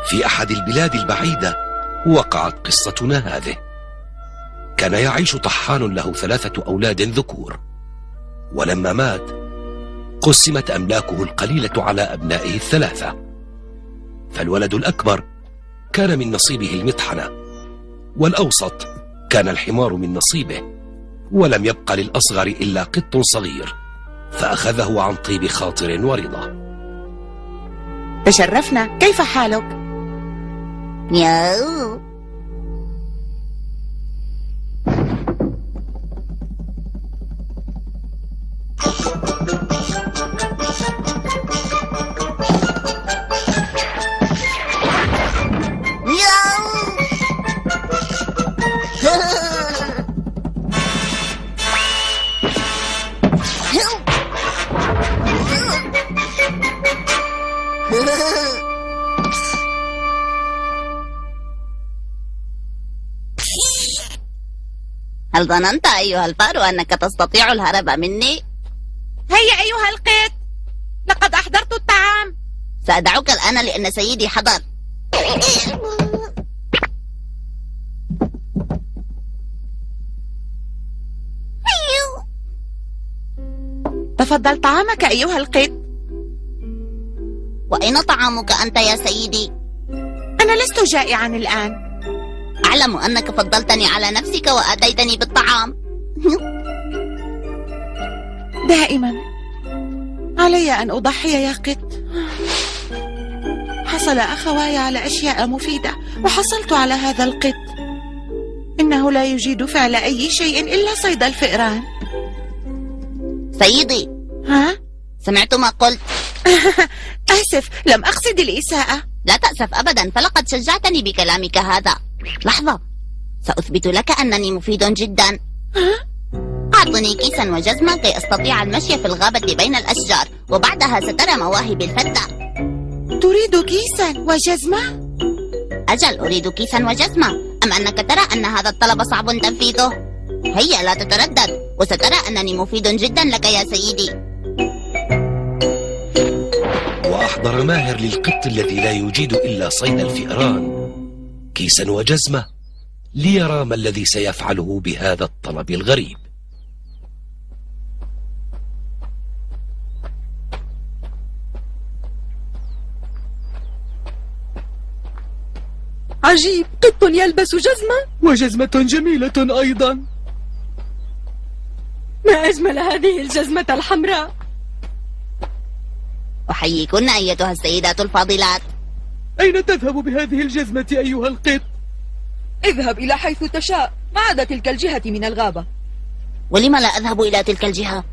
في أحد البلاد البعيدة وقعت قصتنا هذه. كان يعيش طحان له 3 أولاد ذكور، ولما مات قسمت أملاكه القليلة على أبنائه ال3، فالولد الأكبر كان من نصيبه المطحنة، والأوسط كان الحمار من نصيبه، ولم يبق للأصغر إلا قط صغير، فأخذه عن طيب خاطر ورضا. تشرفنا، كيف حالك؟ مياو. هل ظننت أيها الفار أنك تستطيع الهرب مني؟ هيا أيها القط، لقد أحضرت الطعام. سأدعوك الآن لأن سيدي حضر. تفضل طعامك أيها القط. وأين طعامك أنت يا سيدي؟ أنا لست جائعا الآن. أعلم أنك فضلتني على نفسك وآتيتني بالطعام. دائما علي أن أضحي يا قط. حصل أخواي على أشياء مفيدة وحصلت على هذا القط. إنه لا يجيد فعل أي شيء إلا صيد الفئران. سيدي، ها؟ سمعت ما قلت. آسف، لم أقصد الإساءة. لا تأسف أبدا، فلقد شجعتني بكلامك هذا. لحظة، سأثبت لك أنني مفيد جدا. أعطني كيسا وجزمة كي أستطيع المشي في الغابة بين الأشجار، وبعدها سترى مواهبي الفتى. تريد كيسا وجزمة؟ أجل، أريد كيسا وجزمة. أم أنك ترى أن هذا الطلب صعب تنفيذه؟ هيا لا تتردد، وسترى أنني مفيد جدا لك يا سيدي. وأحضر ماهر للقط الذي لا يجيد إلا صيد الفئران كيسا وجزمة ليرى ما الذي سيفعله بهذا الطلب الغريب. عجيب، قط يلبس جزمة وجزمة جميلة أيضا. ما أجمل هذه الجزمة الحمراء. أحييكن أيتها السيدات الفاضلات. أين تذهب بهذه الجزمة أيها القط؟ اذهب إلى حيث تشاء ما عدا تلك الجهة من الغابة. ولم لا أذهب إلى تلك الجهة؟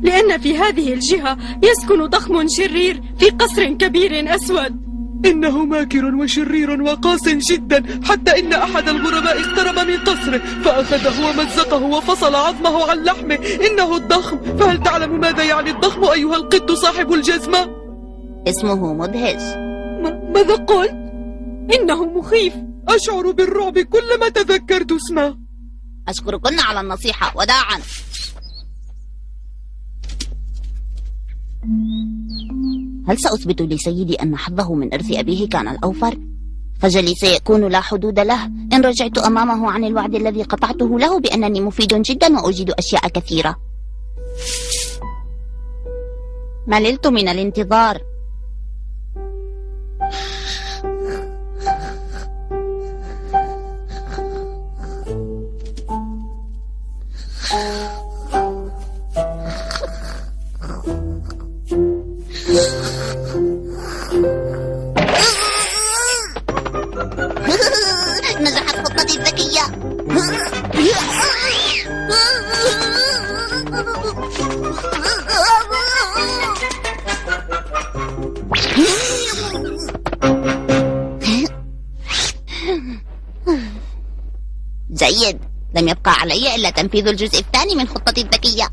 لأن في هذه الجهة يسكن ضخم شرير في قصر كبير أسود. إنه ماكر وشرير وقاس جدا، حتى إن أحد الغرباء اقترب من قصره فأخذه ومزقه وفصل عظمه عن لحمه. إنه الضخم. فهل تعلم ماذا يعني الضخم أيها القط صاحب الجزمة؟ اسمه مدهش. ماذا قلت؟ إنه مخيف. أشعر بالرعب كلما تذكرت اسمه. أشكركن على النصيحة، وداعا. هل سأثبت لسيدي أن حظه من إرث أبيه كان الأوفر؟ خجلي سيكون لا حدود له إن رجعت أمامه عن الوعد الذي قطعته له بأنني مفيد جدا وأجيد أشياء كثيرة. مللت من الانتظار. نجحت خطتي الذكية. جيد، لم يبقى علي إلا تنفيذ الجزء الثاني من خطتي الذكية.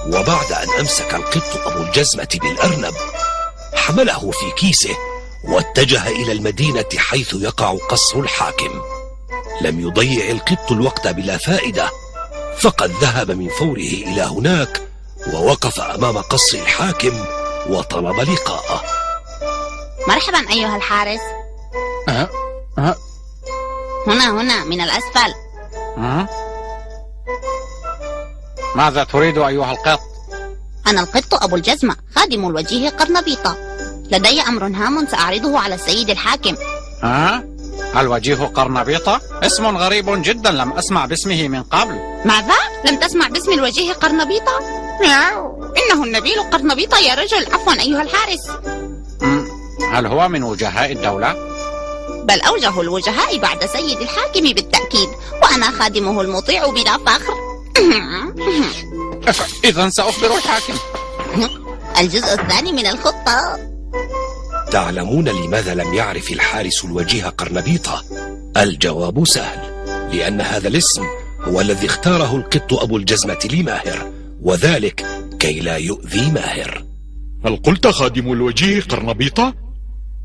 وبعد أن أمسك القط أبو الجزمة بالأرنب حمله في كيسه واتجه إلى المدينة حيث يقع قصر الحاكم. لم يضيع القط الوقت بلا فائدة، فقد ذهب من فوره إلى هناك ووقف أمام قصر الحاكم وطلب لقاءه. ما مرحبا أيها الحارس. هنا من الأسفل. ماذا تريد أيها القط؟ أنا القط أبو الجزمة خادم الوجيه قرنبيطة. لدي أمر هام سأعرضه على السيد الحاكم. الوجيه قرنبيطة؟ اسم غريب جدا، لم أسمع باسمه من قبل. ماذا؟ لم تسمع باسم الوجيه قرنبيطة؟ إنه النبيل قرنبيطة يا رجل. عفوا أيها الحارس. هل هو من وجهاء الدولة؟ بل أوجه الوجهاء بعد سيد الحاكم بالتأكيد، وأنا خادمه المطيع بلا فخر. إذن سأخبر الحاكم. الجزء الثاني من الخطة. تعلمون لماذا لم يعرف الحارس الوجيه قرنبيطة؟ الجواب سهل، لأن هذا الاسم هو الذي اختاره القط أبو الجزمة لماهر، وذلك كي لا يؤذي ماهر. هل قلت خادم الوجيه قرنبيطة؟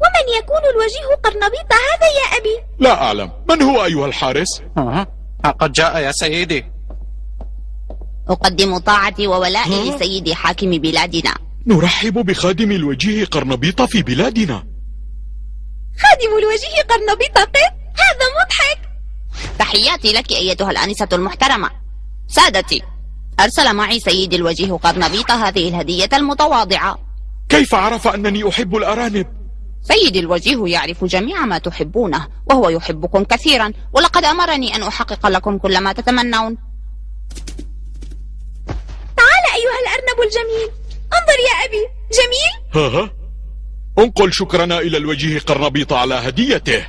ومن يكون الوجيه قرنبيطة هذا يا أبي؟ لا أعلم. من هو أيها الحارس؟ قد جاء يا سيدي. أقدم طاعتي وولائي لسيدي حاكم بلادنا. نرحب بخادم الوجيه قرنبيطة في بلادنا. خادم الوجيه قرنبيطة قط؟ هذا مضحك. تحياتي لك أيتها الآنسة المحترمة. سادتي، أرسل معي سيدي الوجيه قرنبيطة هذه الهدية المتواضعة. كيف عرف أنني أحب الأرانب؟ سيدي الوجيه يعرف جميع ما تحبونه، وهو يحبكم كثيرا، ولقد أمرني أن أحقق لكم كل ما تتمنون. تعال أيها الأرنب الجميل، انظر يا أبي، جميل؟ ها انقل شكرنا إلى الوجيه قرنبيطة على هديته.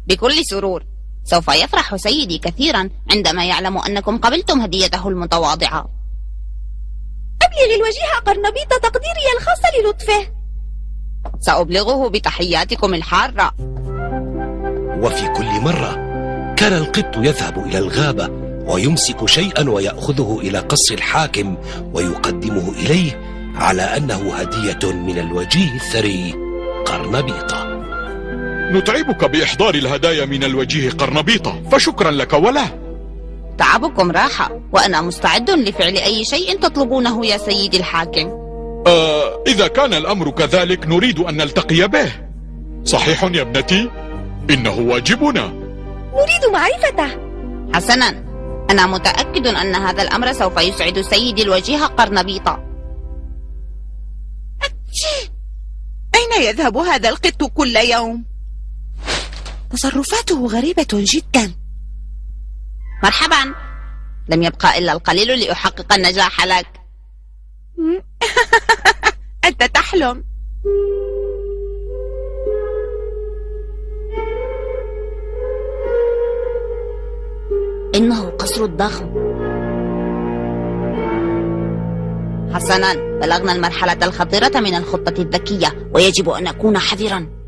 بكل سرور. سوف يفرح سيدي كثيرا عندما يعلم أنكم قبلتم هديته المتواضعة. أبلغ الوجيه قرنبيطة تقديري الخاص للطفه. سأبلغه بتحياتكم الحارة. وفي كل مرة كان القط يذهب إلى الغابة ويمسك شيئا ويأخذه إلى قصر الحاكم ويقدمه إليه على أنه هدية من الوجيه الثري قرنبيطة. نتعبك بإحضار الهدايا من الوجيه قرنبيطة، فشكرا لك وله. تعبكم راحة، وأنا مستعد لفعل أي شيء تطلبونه يا سيدي الحاكم. إذا كان الأمر كذلك نريد أن نلتقي به. صحيح يا ابنتي؟ إنه واجبنا. نريد معرفته. حسنا، أنا متأكد أن هذا الأمر سوف يسعد سيدي الوجيه قرنبيطة. أين يذهب هذا القط كل يوم؟ تصرفاته غريبة جدا. مرحبا، لم يبقى إلا القليل لأحقق النجاح لك. أنت تحلم. إنه قصر الضخم. حسنا، بلغنا المرحلة الخطيرة من الخطة الذكية، ويجب أن أكون حذرا.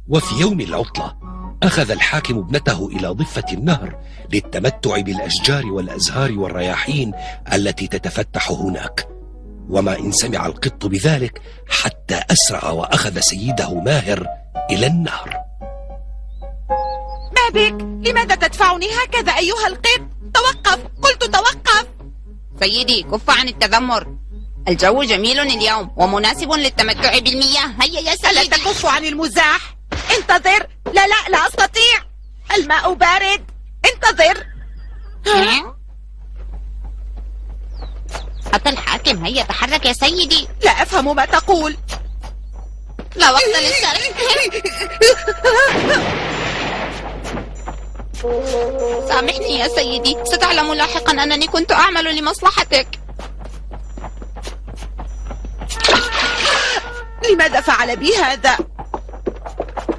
وفي يوم العطلة أخذ الحاكم ابنته إلى ضفة النهر للتمتع بالأشجار والأزهار والرياحين التي تتفتح هناك. وما إن سمع القط بذلك حتى أسرع وأخذ سيده ماهر إلى النهر. ما بك؟ لماذا تدفعني هكذا أيها القط؟ توقف، قلت توقف. سيدي، كف عن التذمر. الجو جميل اليوم ومناسب للتمتع بالمياه. هيا يا سيدي. ألا تكف عن المزاح؟ انتظر. لا أستطيع. الماء بارد. انتظر. أتى الحاكم. هيا تحرك يا سيدي. لا أفهم ما تقول. لا وقت للشرح. سامحني يا سيدي، ستعلم لاحقا أنني كنت أعمل لمصلحتك. لماذا فعل بي هذا؟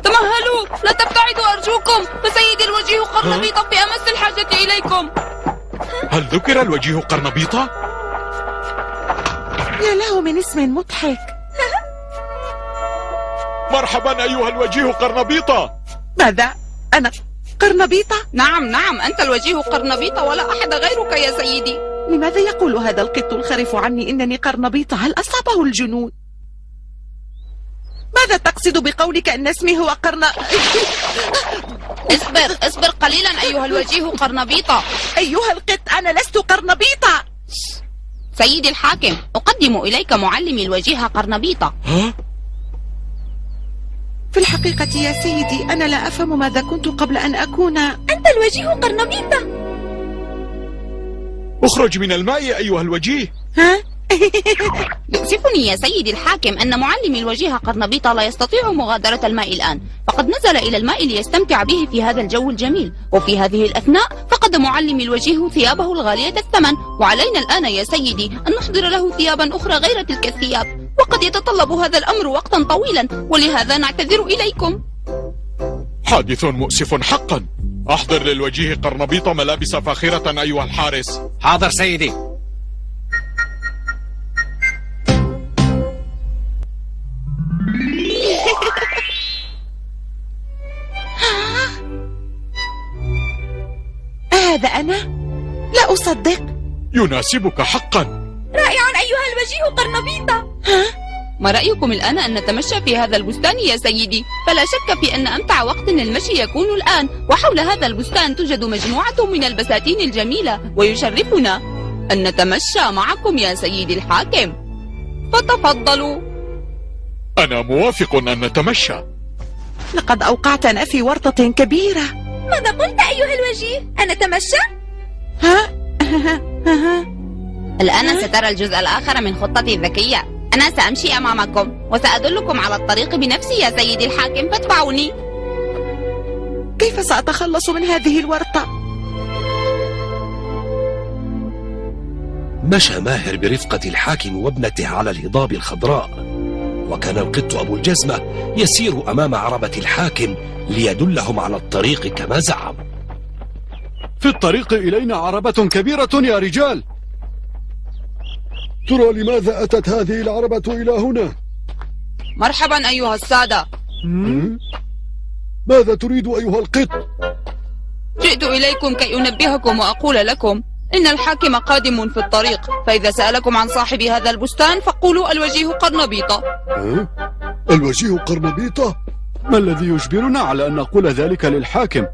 تمهلوا، لا تبتعدوا أرجوكم، فسيدي الوجيه قرنبيطة في أمس الحاجة إليكم. هل ذكر الوجيه قرنبيطة؟ يا له من اسم مضحك. مرحبا أيها الوجيه قرنبيطة. ماذا؟ أنا قرنبيطة؟ نعم، أنت الوجيه قرنبيطة ولا أحد غيرك يا سيدي. لماذا يقول هذا القط الخرف عني إنني قرنبيطة؟ هل أصابه الجنون؟ ماذا تقصد بقولك أن اسمي هو اصبر قليلا أيها الوجيه قرنبيطة. أيها القط، أنا لست قرنبيطة. سيدي الحاكم، أقدم إليك معلمي الوجيه قرنبيطة. في الحقيقة يا سيدي أنا لا أفهم ماذا كنت قبل أن أكون. أنت الوجيه قرنبيطة. اخرج من الماء أيها الوجيه. ها؟ يؤسفني يا سيدي الحاكم أن معلمي الوجيه قرنبيطة لا يستطيع مغادرة الماء الآن، فقد نزل إلى الماء ليستمتع به في هذا الجو الجميل، وفي هذه الأثناء فقد معلمي الوجيه ثيابه الغالية الثمن، وعلينا الآن يا سيدي أن نحضر له ثيابا أخرى غير تلك الثياب، وقد يتطلب هذا الأمر وقتا طويلا، ولهذا نعتذر إليكم. حادث مؤسف حقا. أحضر للوجيه قرنبيطة ملابس فاخرة أيها الحارس. حاضر سيدي. هذا أنا؟ لا أصدق. يناسبك حقا. رائع أيها الوجيه قرنبيطة. ما رأيكم الآن أن نتمشى في هذا البستان يا سيدي؟ فلا شك في أن أمتع وقت للمشي يكون الآن، وحول هذا البستان توجد مجموعة من البساتين الجميلة، ويشرفنا أن نتمشى معكم يا سيدي الحاكم، فتفضلوا. أنا موافق أن نتمشى. لقد أوقعتنا في ورطة كبيرة. ماذا قلت أيها الوجيه؟ أنا أتمشى؟ ها؟ الآن سترى الجزء الآخر من خطتي الذكية. أنا سأمشي أمامكم وسأدلكم على الطريق بنفسي يا سيدي الحاكم، فاتبعوني. كيف سأتخلص من هذه الورطة؟ مشى ماهر برفقة الحاكم وابنته على الهضاب الخضراء، وكان القط أبو الجزمة يسير أمام عربة الحاكم ليدلهم على الطريق كما زعم. في الطريق إلينا عربة كبيرة يا رجال. ترى لماذا أتت هذه العربة إلى هنا؟ مرحبا أيها السادة. ماذا تريد أيها القط؟ جئت إليكم كي أنبهكم وأقول لكم إن الحاكم قادم في الطريق، فإذا سألكم عن صاحب هذا البستان فقولوا الوجيه قرنبيطة. الوجيه قرنبيطة؟ ما الذي يجبرنا على أن نقول ذلك للحاكم؟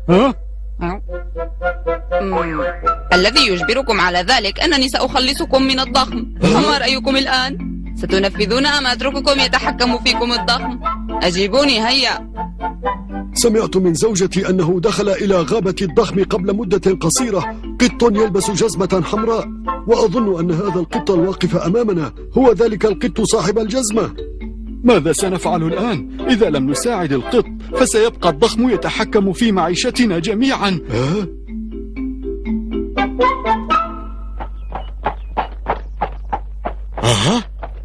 الذي يجبركم على ذلك أنني سأخلصكم من الضخم. فما رأيكم الآن؟ ستنفذون أم أترككم يتحكم فيكم الضخم؟ أجيبوني هيا. سمعت من زوجتي أنه دخل إلى غابة الضخم قبل مدة قصيرة قط يلبس جزمة حمراء، وأظن أن هذا القط الواقف أمامنا هو ذلك القط صاحب الجزمة. ماذا سنفعل الآن؟ إذا لم نساعد القط فسيبقى الضخم يتحكم في معيشتنا جميعا.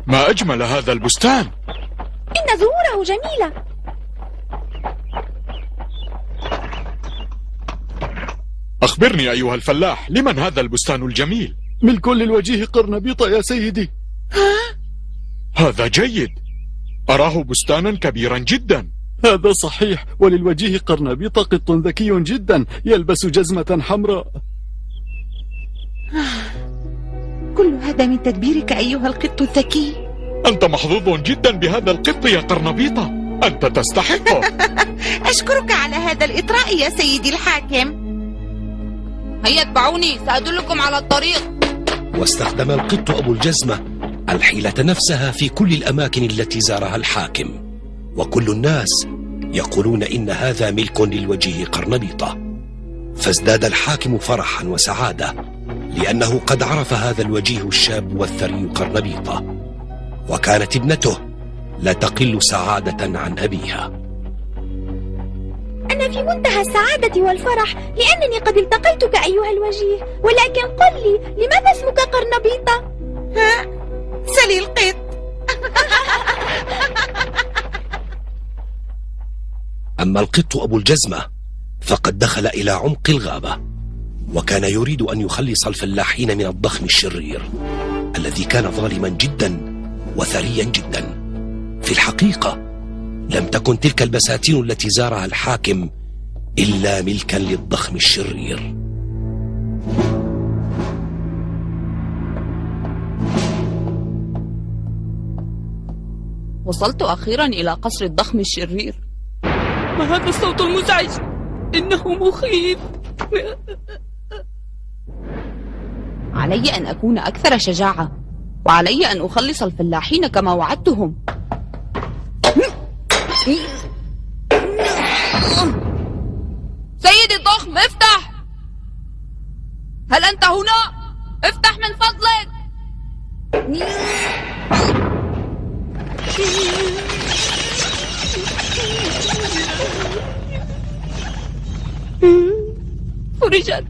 ما أجمل هذا البستان. إن زهوره جميلة. أخبرني أيها الفلاح، لمن هذا البستان الجميل؟ ملك للوجيه قرنبيطة يا سيدي. هذا جيد، أراه بستانا كبيرا جدا. هذا صحيح، وللوجيه قرنبيطة قط ذكي جدا يلبس جزمة حمراء. كل هذا من تدبيرك أيها القط الذكي. أنت محظوظ جدا بهذا القط يا قرنبيطة، أنت تستحقه. أشكرك على هذا الإطراء يا سيدي الحاكم. هيا اتبعوني سأدلكم على الطريق. واستخدم القط أبو الجزمة الحيلة نفسها في كل الأماكن التي زارها الحاكم، وكل الناس يقولون إن هذا ملك للوجيه قرنبيطة. فازداد الحاكم فرحا وسعادة لأنه قد عرف هذا الوجيه الشاب والثري قرنبيطة، وكانت ابنته لا تقل سعادة عن أبيها. أنا في منتهى السعادة والفرح لأنني قد التقيتك أيها الوجيه، ولكن قل لي لماذا اسمك قرنبيطة؟ سلي القط. أما القط أبو الجزمة فقد دخل إلى عمق الغابة، وكان يريد أن يخلص الفلاحين من الضخم الشرير الذي كان ظالما جدا وثريا جدا. في الحقيقة لم تكن تلك البساتين التي زارها الحاكم إلا ملكا للضخم الشرير. وصلت أخيرا إلى قصر الضخم الشرير. ما هذا الصوت المزعج؟ إنه مخيف. علي أن أكون أكثر شجاعة، وعلي أن أخلص الفلاحين كما وعدتهم. هل أنت هنا؟ افتح من فضلك. فرجت.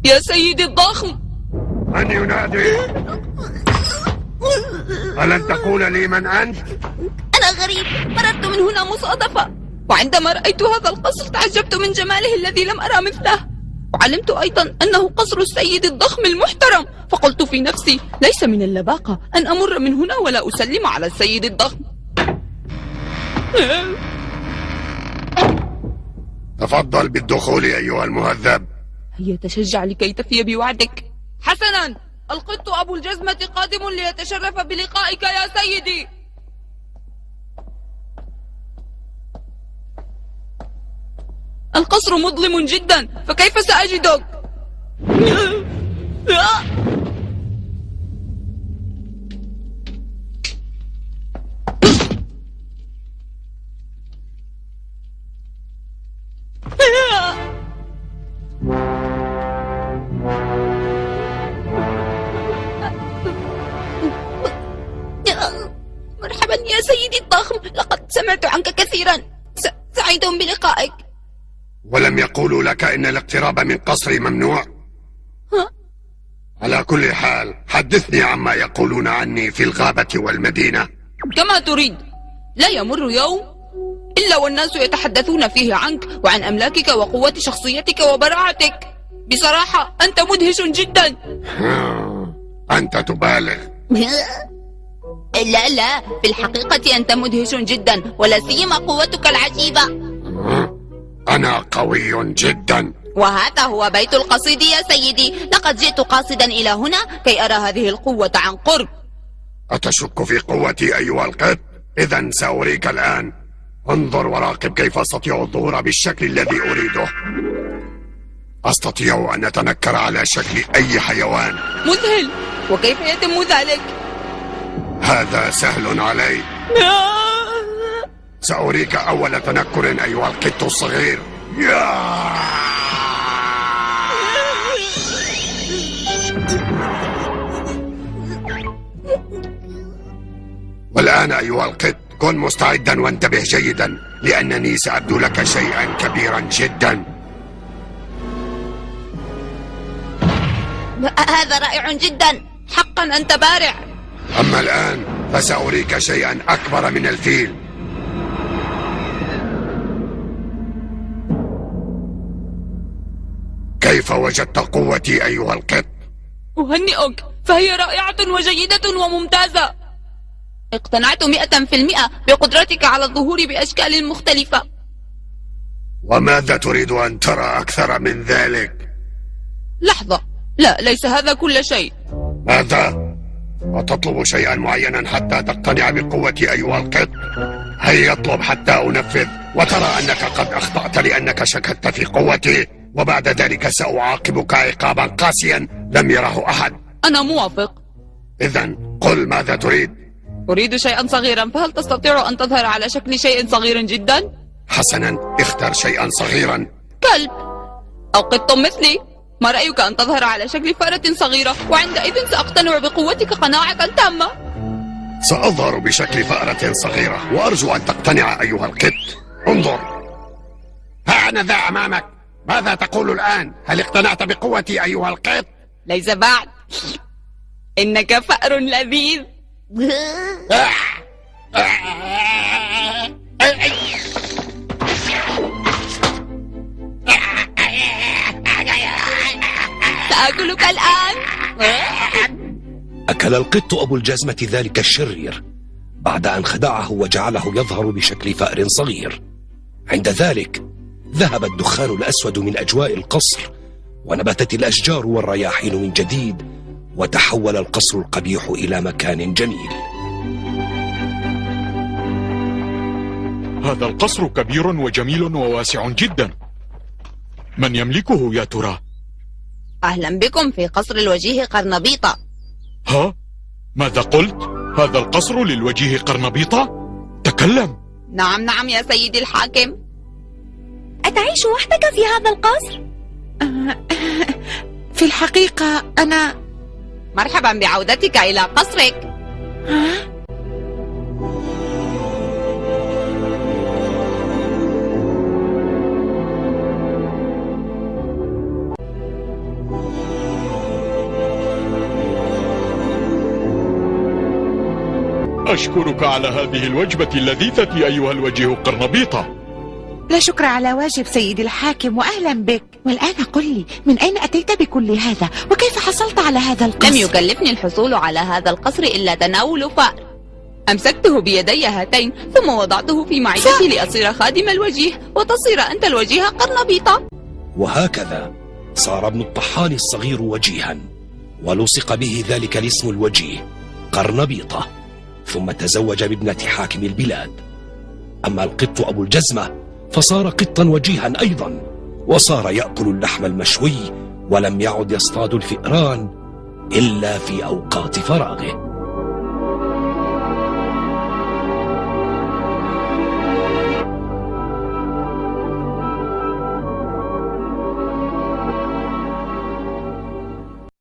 يا سيدي الضخم. من ينادي؟ ألن تقول لي من أنت؟ أنا غريب، مررت من هنا مصادفة، وعندما رأيت هذا القصر تعجبت من جماله الذي لم أرى مثله، وعلمت أيضا أنه قصر السيد الضخم المحترم، فقلت في نفسي ليس من اللباقة أن أمر من هنا ولا أسلم على السيد الضخم. تفضل بالدخول أيها المهذب. هيا تشجع لكي تفي بوعدك. حسنا، القط أبو الجزمة قادم ليتشرف بلقائك يا سيدي. القصر مظلم جدا، فكيف سأجدك؟ مرحبا يا سيدي الضخم، لقد سمعت عنك كثيرا، سعيد بلقائك. ولم يقولوا لك إن الاقتراب من قصري ممنوع؟ ها؟ على كل حال حدثني عما يقولون عني في الغابة والمدينة. كما تريد، لا يمر يوم إلا والناس يتحدثون فيه عنك وعن أملاكك وقوة شخصيتك وبراعتك. بصراحة أنت مدهش جدا. أنت تبالغ. لا، في الحقيقة أنت مدهش جدا، ولا سيما قوتك العجيبة. أنا قوي جدا. وهذا هو بيت القصيد يا سيدي. لقد جئت قاصدا إلى هنا كي أرى هذه القوة عن قرب. أتشك في قوتي أيها القط؟ إذا سأريك الآن. انظر وراقب كيف أستطيع الظهور بالشكل الذي أريده. أستطيع أن أتنكر على شكل أي حيوان. مذهل، وكيف يتم ذلك؟ هذا سهل علي. سأريك أول تنكر أيها القط الصغير. والآن أيها القط كن مستعدا وانتبه جيدا، لأنني سأبدو لك شيئا كبيرا جدا. هذا رائع جدا، حقا أنت بارع. أما الآن فسأريك شيئا أكبر من الفيل. كيف وجدت قوتي أيها القط؟ أهنئك، فهي رائعة وجيدة وممتازة. اقتنعت 100% بقدرتك على الظهور بأشكال مختلفة. وماذا تريد أن ترى أكثر من ذلك؟ لحظة، لا، ليس هذا كل شيء. ماذا؟ أتطلب شيئا معينا حتى تقتنع بقوتي أيها القط؟ هيا اطلب حتى أنفذ، وترى أنك قد أخطأت لأنك شككت في قوتي، وبعد ذلك سأعاقبك عقابا قاسيا لم يره أحد. أنا موافق. إذا قل ماذا تريد؟ أريد شيئا صغيرا، فهل تستطيع أن تظهر على شكل شيء صغير جدا؟ حسنا، اختر شيئا صغيرا. كلب أو قط مثلي. ما رأيك أن تظهر على شكل فأرة صغيرة، وعندئذ سأقتنع بقوتك قناعة تامة. سأظهر بشكل فأرة صغيرة، وأرجو أن تقتنع أيها القط. انظر، ها أنا ذا أمامك. ماذا تقول الآن؟ هل اقتنعت بقوتي أيها القط؟ ليس بعد. إنك فأر لذيذ. سأكلك الآن. أكل القط أبو الجزمة ذلك الشرير بعد أن خدعه وجعله يظهر بشكل فأر صغير. عند ذلك ذهب الدخان الأسود من أجواء القصر، ونبتت الأشجار والرياحين من جديد، وتحول القصر القبيح إلى مكان جميل. هذا القصر كبير وجميل وواسع جدا. من يملكه يا ترى؟ أهلا بكم في قصر الوجيه قرنبيطة. ها؟ ماذا قلت؟ هذا القصر للوجيه قرنبيطة؟ تكلم. نعم يا سيدي الحاكم. أتعيش وحدك في هذا القصر؟ في الحقيقة أنا مرحبا بعودتك إلى قصرك. أشكرك على هذه الوجبة اللذيذة أيها الوجيه قرنبيطة. لا شكر على واجب سيدي الحاكم، وأهلا بك. والآن قل لي، من أين أتيت بكل هذا؟ وكيف حصلت على هذا القصر؟ لم يكلفني الحصول على هذا القصر إلا تناول فأر. أمسكته بيدي هاتين ثم وضعته في معدتي لأصير خادم الوجيه وتصير أنت الوجيه قرنبيطة. وهكذا صار ابن الطحان الصغير وجيها، ولصق به ذلك الاسم الوجيه قرنبيطة، ثم تزوج بابنة حاكم البلاد. أما القط أبو الجزمة فصار قطا وجيها أيضا، وصار يأكل اللحم المشوي، ولم يعد يصطاد الفئران إلا في أوقات فراغه.